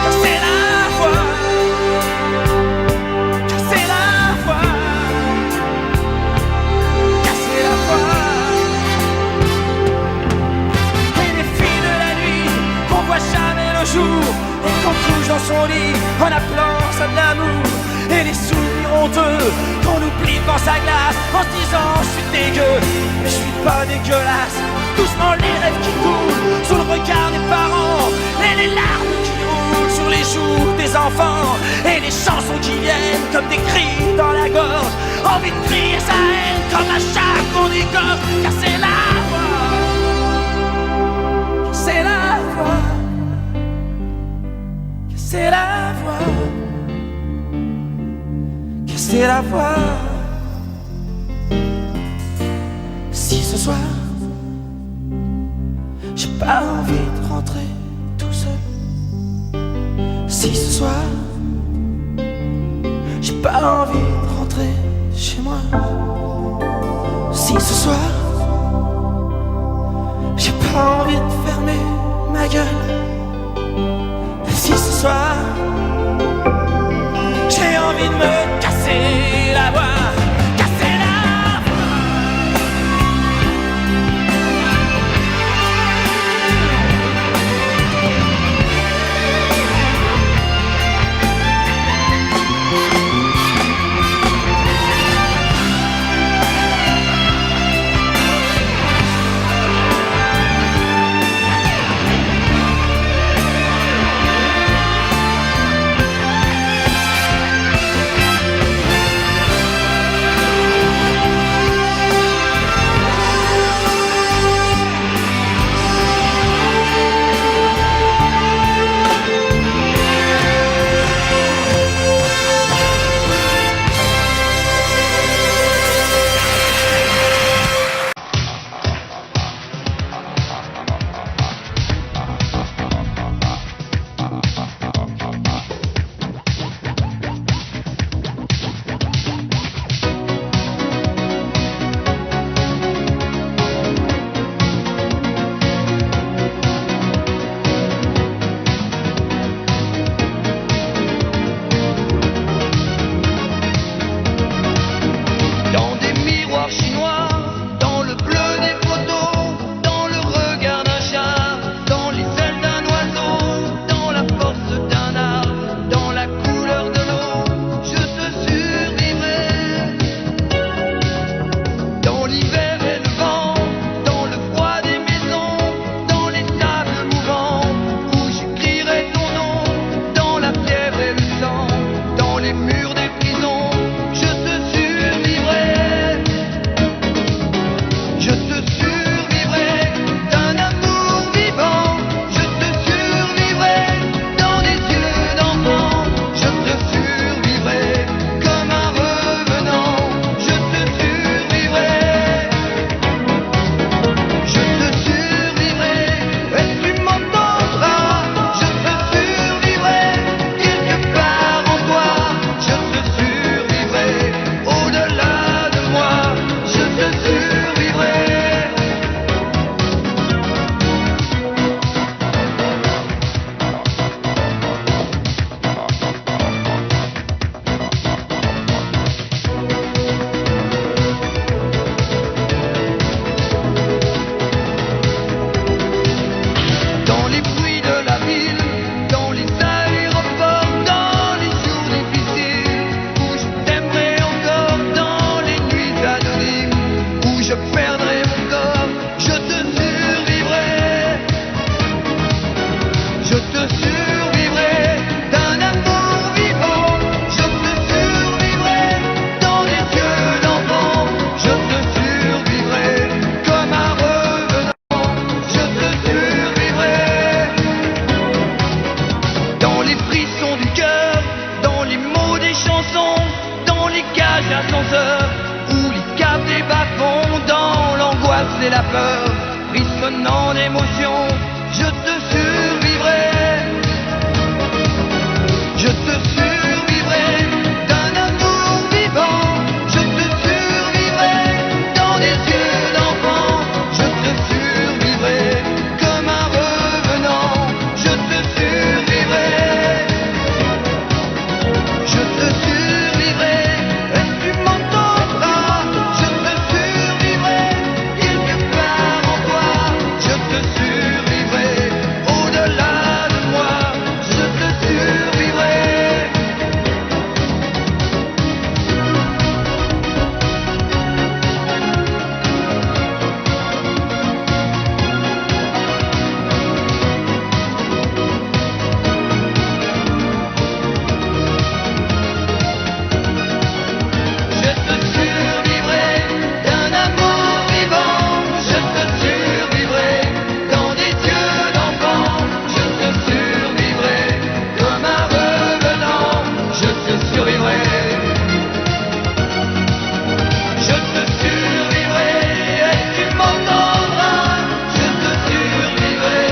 Casser la voix. Casser la voix. Casser la voix. Et les filles de la nuit qu'on voit jamais le jour et qu'on couche dans son lit en appelant ça de l'amour. Et les souvenirs honteux qu'on oublie quand ça glace en se disant je suis dégueu, mais je suis pas dégueulasse. Doucement les rêves qui coulent sous le regard des parents, et les larmes qui roulent sur les joues des enfants, et les chansons qui viennent comme des cris dans la gorge, envie de crier sa haine comme à chaque qu'on égorge. Casser la voix. Casser la voix. Casser la voix. Casser la voix. Si ce soir j'ai pas envie de rentrer tout seul, si ce soir j'ai pas envie de rentrer chez moi, si ce soir j'ai pas envie de fermer ma gueule, si ce soir j'ai envie de me casser la voix. peur, frissonnant d'émotion, je te survivrai. Je te survivrai d'un amour vivant. Je te survivrai dans des yeux d'enfant. Je te survivrai comme un revenant. Je te survivrai. Je te survivrai et tu m'entendras. Je te survivrai quelque part en toi. Je te survivrai au-delà de moi. Je te survivrai. Je te survivrai d'un amour vivant. Je te survivrai dans des yeux d'enfant. Je te survivrai comme un revenant. Je te survivrai. Je te survivrai et tu m'entendras. Je te survivrai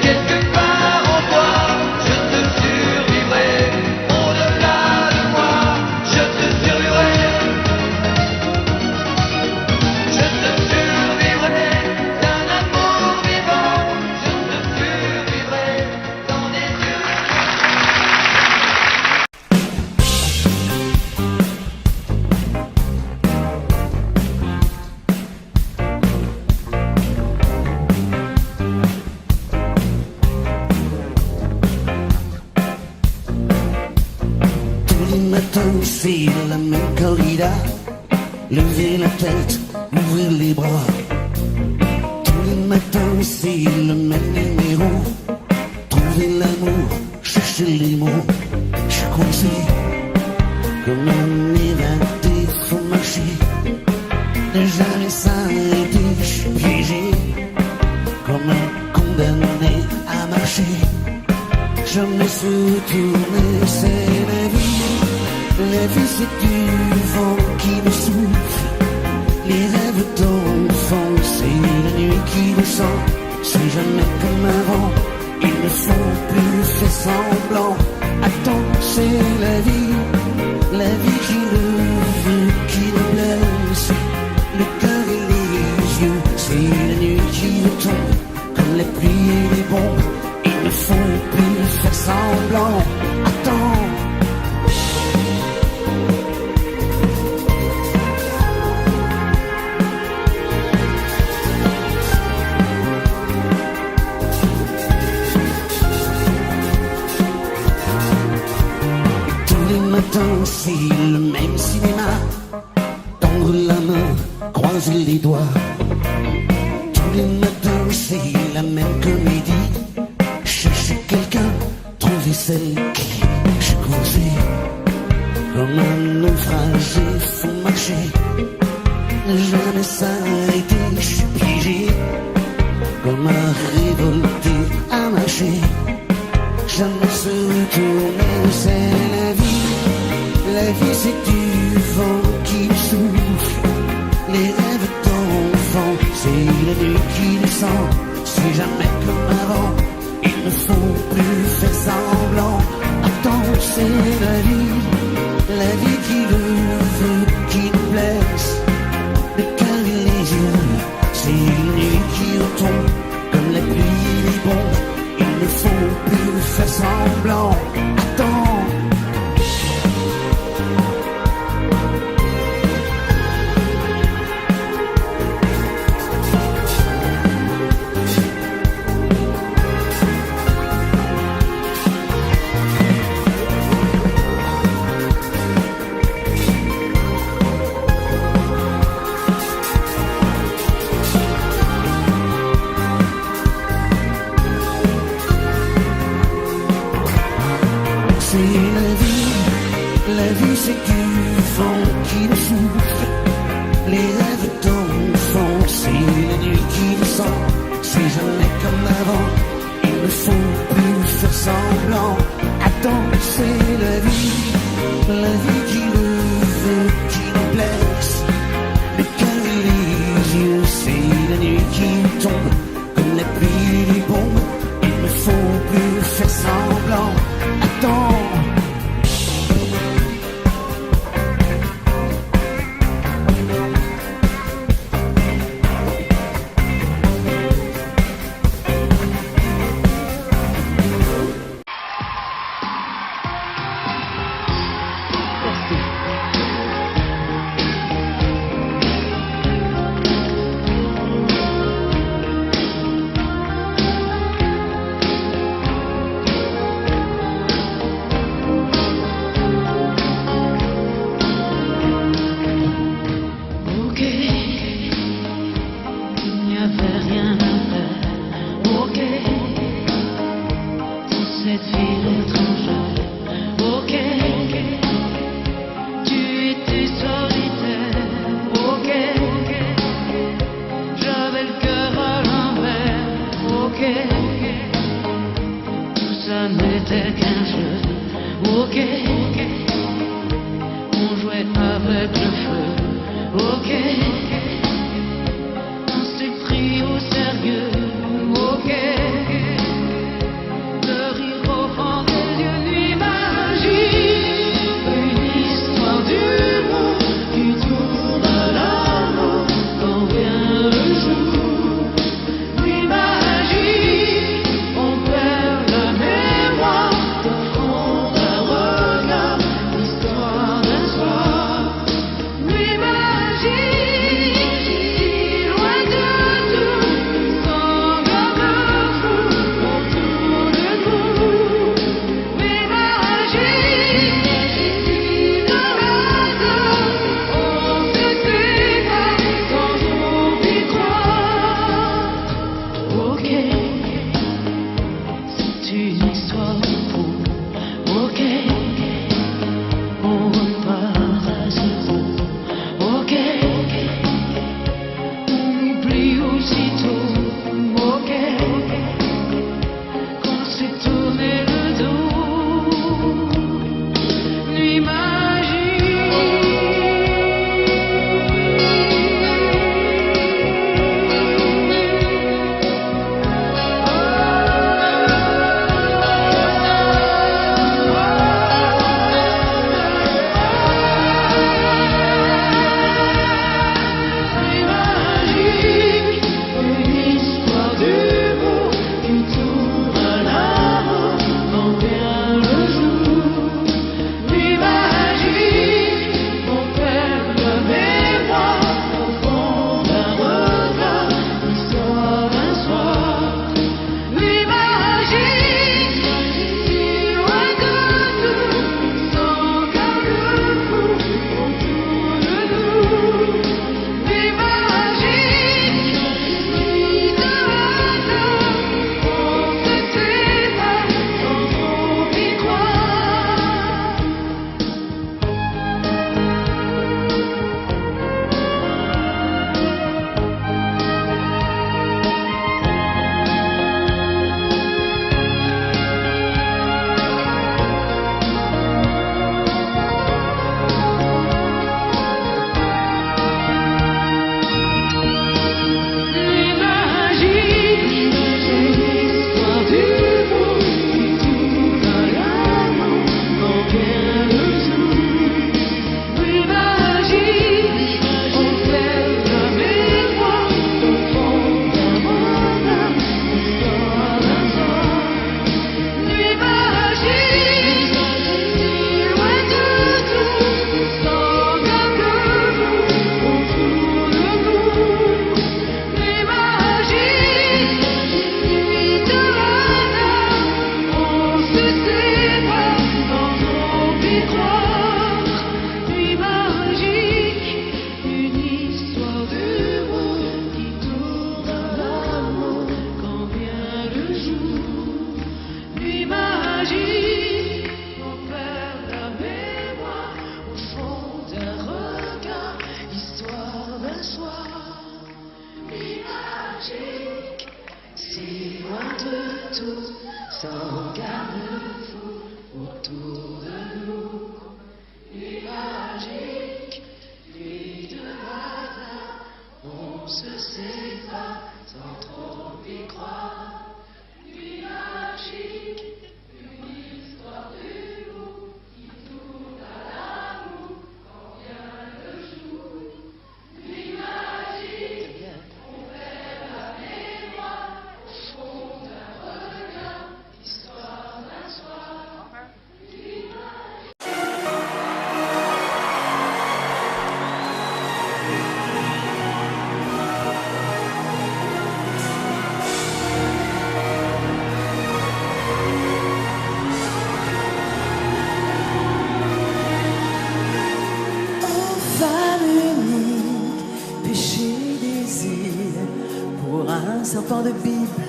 quelque part en toi. Je te survivrai au-delà de moi. Je te survivrai. Je te survivrai d'un amour vivant. Je te survivrai dans des yeux. Tous les matins, c'est la même corrida. Lever la tête, ouvrir les bras. Tous les matins, c'est le même numéro. Trouver l'amour, chercher les mots. Je suis coincé comme un évadé, faut marcher. Ne jamais s'arrêter, je suis piégé comme un condamné à marcher. Jamais se retourner, c'est la vie. La vie c'est du vent qui me souffle. Les rêves d'enfant, c'est la nuit qui descend. C'est jamais comme avant, ils ne font plus faire semblant. Attends, c'est la vie qui le veut, qui me blesse. Le cœur et les yeux, c'est la nuit qui me tombe. Comme la pluie et les bombes, ils ne font plus faire semblant. Attends. Tous les matins, c'est le même cinéma. Tendre la main, croiser les doigts. Tous les matins, c'est la même comédie. Chercher quelqu'un, trouver celle qui je coincé. Comme un naufragé, faut marcher. Ne jamais s'arrêter, je suis piégé. Comme un révolté à marcher. Jamais se retourner, c'est la vie. La vie c'est du vent qui souffle. Les rêves d'enfant, c'est la nuit qui descend. C'est jamais comme avant, ils ne font plus faire semblant. Attends, c'est la vie qui le veut, qui nous blesse. Le cœur et les yeux, c'est la nuit qui retombe. Comme la pluie et les bombes, ils ne font plus faire semblant. Attends. La vie c'est du vent qui nous souffle. Les rêves d'enfant, c'est la nuit qui descend. C'est jamais comme avant, ils ne font plus faire semblant. Attends, c'est la vie qui le veut, qui nous blesse. Le cœur et les yeux, c'est la nuit qui semblant. Attends. un serpent de Bible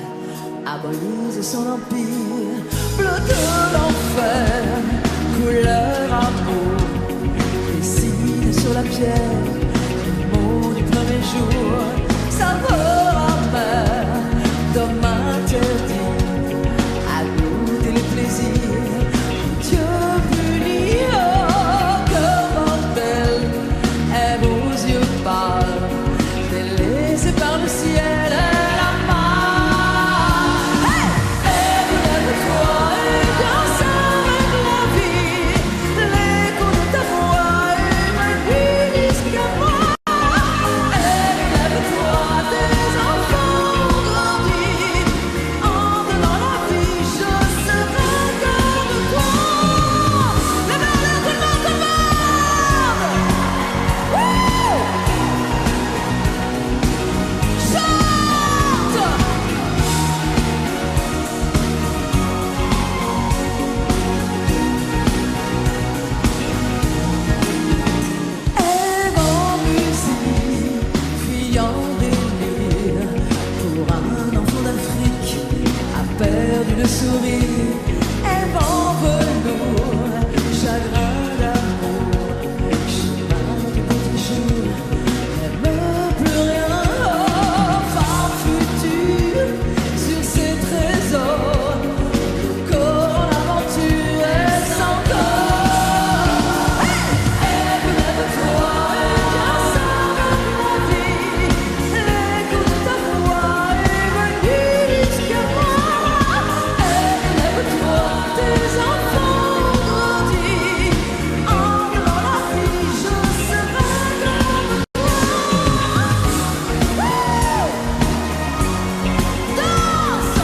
a brisé son empire. Bleu de l'enfer, couleur amour, dessine sur la pierre le mot du premier jour. Saveur amer, d'homme interdit à goûter les plaisirs. Dieu punit, oh, que mortel aime aux yeux pâles, délaissé par le ciel et la mar. Hey! Lève-toi et danse avec la vie, l'écho de ta voix est magnifique jusqu'à moi. Hey! Lève-toi, tes enfants ont grandi, entre dans la vie, je serai comme toi. Lève-le, tout le monde, tout le monde! Wouh! Chante! Ève en musique, fille en délire, pour un enfant d'Afrique, a perdu le sourire. Ève en velours, chagrin d'amour, chemin du petit jour, n'aime plus rien. Oh, femme future, sur ses trésors, corps l'aventure est sans corps. Ève, lève-toi et danse avec la vie, l'écho de ta voix est magnifique jusqu'à moi. Ève, lève-toi, tes enfants ont grandi, entre dans la vie, je serai comme toi. Danse!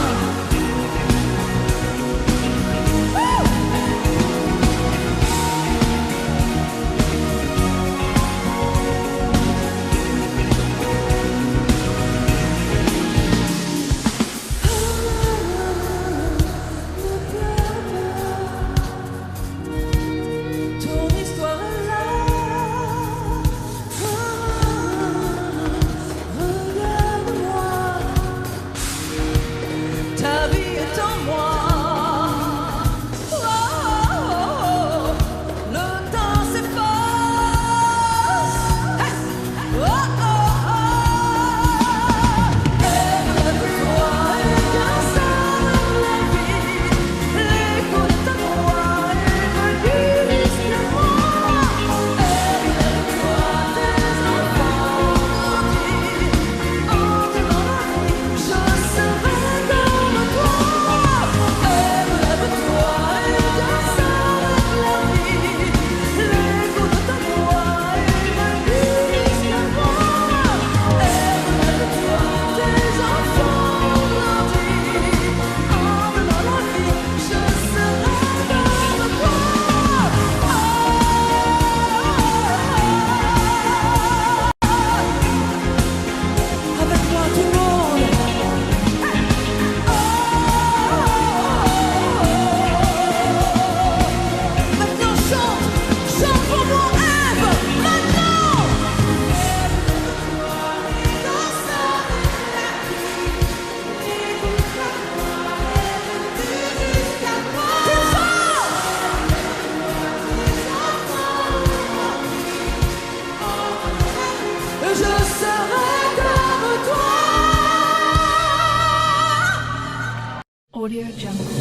Ton histoire est là. Regarde-moi. Ta vie est en moi. Le temps s'efface. Lève-toi et danse avec la vie, l'écho de ta voix est magnifique jusqu'à moi. Lève-toi, tes enfants ont grandi, entre dans la vie, je serai comme toi. Lève-toi et danse avec la vie, l'écho de ta voix est magnifique jusqu'à moi. Lève-toi, tes enfants ont grandi, entre dans la vie, je serai comme toi. Avec moi tout le monde. Maintenant chante, chante pour moi Ève, maintenant. Lève-toi et danse avec la vie, l'écho de ta voix est magnifique jusqu'à moi. Plus fort! Je serai comme toi. Audio Jungle.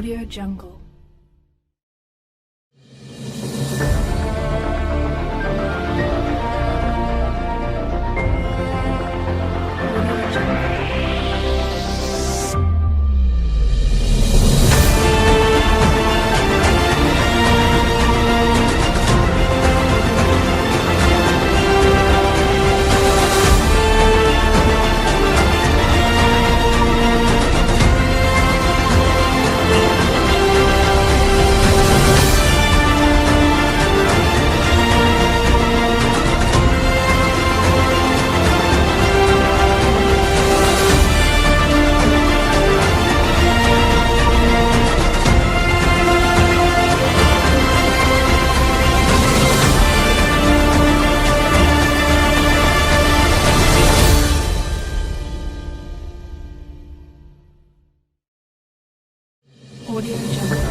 Audio Jungle. Audio Jungle.